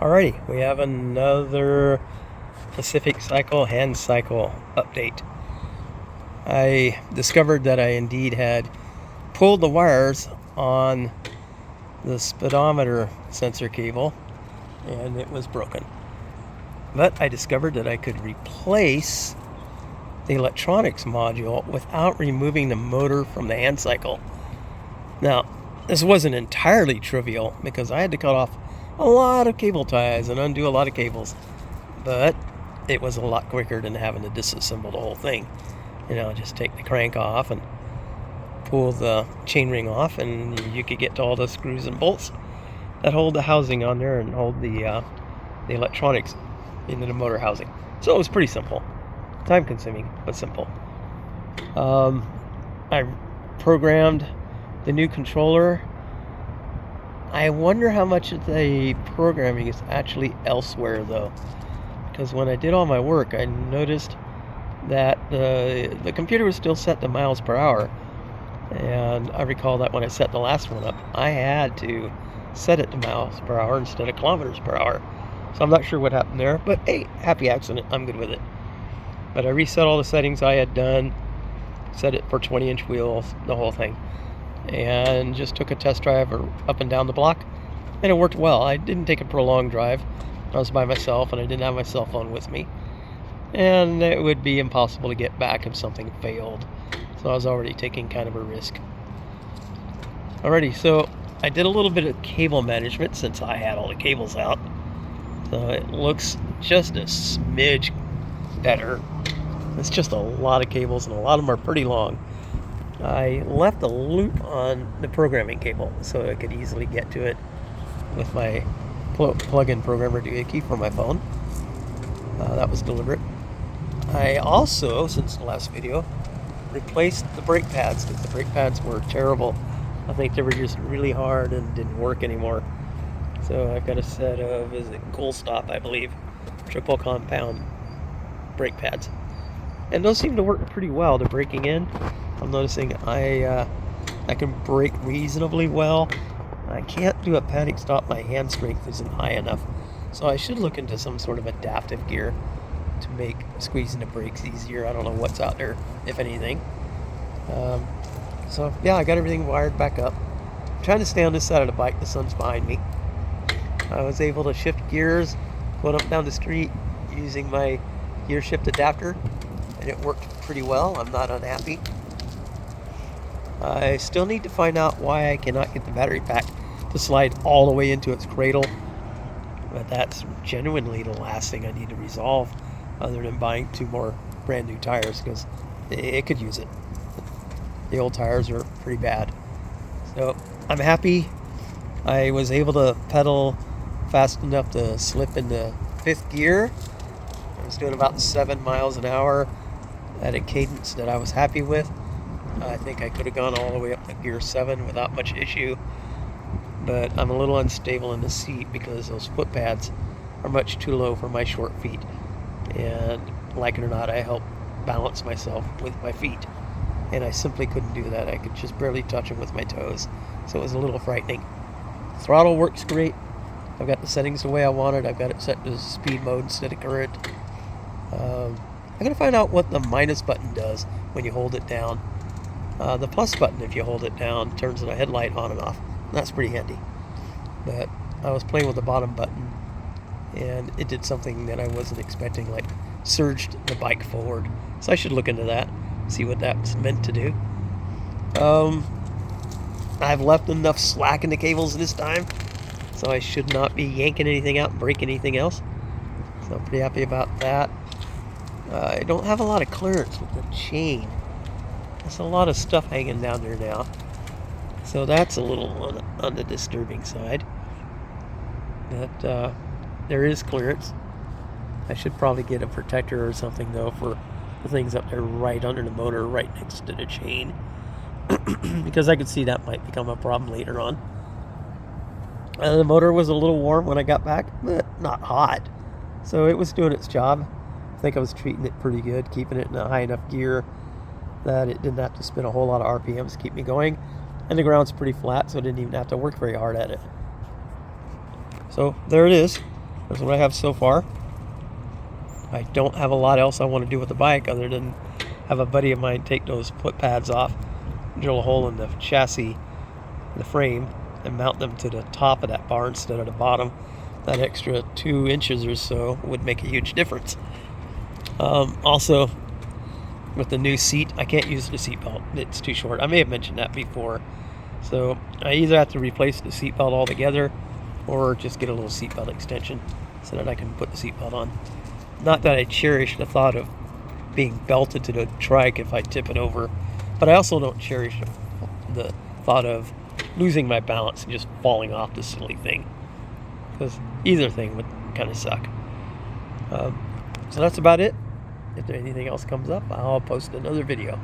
Alrighty, we have another Pacific Cycle hand cycle update. I discovered that I indeed had pulled the wires on the speedometer sensor cable and it was broken. But I discovered that I could replace the electronics module without removing the motor from the hand cycle. Now, this wasn't entirely trivial because I had to cut off a lot of cable ties and undo a lot of cables, but it was a lot quicker than having to disassemble the whole thing. Just take the crank off and pull the chainring off, and you could get to all the screws and bolts that hold the housing on there and hold the electronics into the motor housing. So it was pretty simple, time consuming, but simple. I programmed the new controller. I wonder how much of the programming is actually elsewhere though, because when I did all my work I noticed that the computer was still set to miles per hour, and I recall that when I set the last one up I had to set it to miles per hour instead of kilometers per hour. So I'm not sure what happened there, but hey, happy accident, I'm good with it. But I reset all the settings I had done, set it for 20-inch wheels, the whole thing, and just took a test drive up and down the block, and it worked well. I didn't take a prolonged drive. I was by myself and I didn't have my cell phone with me, and it would be impossible to get back if something failed, so I was already taking kind of a risk. Alrighty, so I did a little bit of cable management since I had all the cables out, so it looks just a smidge better. It's just a lot of cables and a lot of them are pretty long. I left a loop on the programming cable so I could easily get to it with my plug-in programmer doohickey for my phone. That was deliberate. I also, since the last video, replaced the brake pads because the brake pads were terrible. I think they were just really hard and didn't work anymore. So I've got a set of, Gold Stop, I believe, triple compound brake pads. And those seem to work pretty well. They're braking in. I'm noticing I can brake reasonably well. I can't do a panic stop. My hand strength isn't high enough. So I should look into some sort of adaptive gear to make squeezing the brakes easier. I don't know what's out there, if anything. So yeah, I got everything wired back up. I'm trying to stay on this side of the bike. The sun's behind me. I was able to shift gears, going up down the street using my gear shift adapter, and it worked pretty well. I'm not unhappy. I still need to find out why I cannot get the battery pack to slide all the way into its cradle, but that's genuinely the last thing I need to resolve, other than buying 2 more brand new tires, because it could use it. The old tires are pretty bad. So I'm happy I was able to pedal fast enough to slip into 5th gear. I was doing about 7 miles an hour at a cadence that I was happy with. I think I could have gone all the way up to gear 7 without much issue, but I'm a little unstable in the seat because those foot pads are much too low for my short feet, and like it or not, I help balance myself with my feet, and I simply couldn't do that. I could just barely touch them with my toes, so it was a little frightening. Throttle works great. I've got the settings the way I want it. I've got it set to speed mode instead of current. I'm going to find out what the minus button does when you hold it down. The plus button, if you hold it down, turns the headlight on and off. That's pretty handy. But I was playing with the bottom button, and it did something that I wasn't expecting, like surged the bike forward. So I should look into that, see what that's meant to do. I've left enough slack in the cables this time, so I should not be yanking anything out and breaking anything else. So I'm pretty happy about that. I don't have a lot of clearance with the chain. There's a lot of stuff hanging down there now, so that's a little on the disturbing side. But there is clearance. I should probably get a protector or something though for the things up there right under the motor, right next to the chain, because I could see that might become a problem later on. The motor was a little warm when I got back, but not hot, so it was doing its job. I think I was treating it pretty good, keeping it in a high enough gear that it didn't have to spin a whole lot of RPMs to keep me going. And the ground's pretty flat, so I didn't even have to work very hard at it. So there it is. That's what I have so far. I don't have a lot else I want to do with the bike other than have a buddy of mine take those foot pads off, drill a hole in the chassis, the frame, and mount them to the top of that bar instead of the bottom. That extra 2 inches or so would make a huge difference. Also, with the new seat, I can't use the seat belt. It's too short. I may have mentioned that before. So I either have to replace the seat belt altogether or just get a little seat belt extension so that I can put the seat belt on. Not that I cherish the thought of being belted to the trike if I tip it over, but I also don't cherish the thought of losing my balance and just falling off this silly thing, because either thing would kind of suck. So that's about it. If anything else comes up, I'll post another video.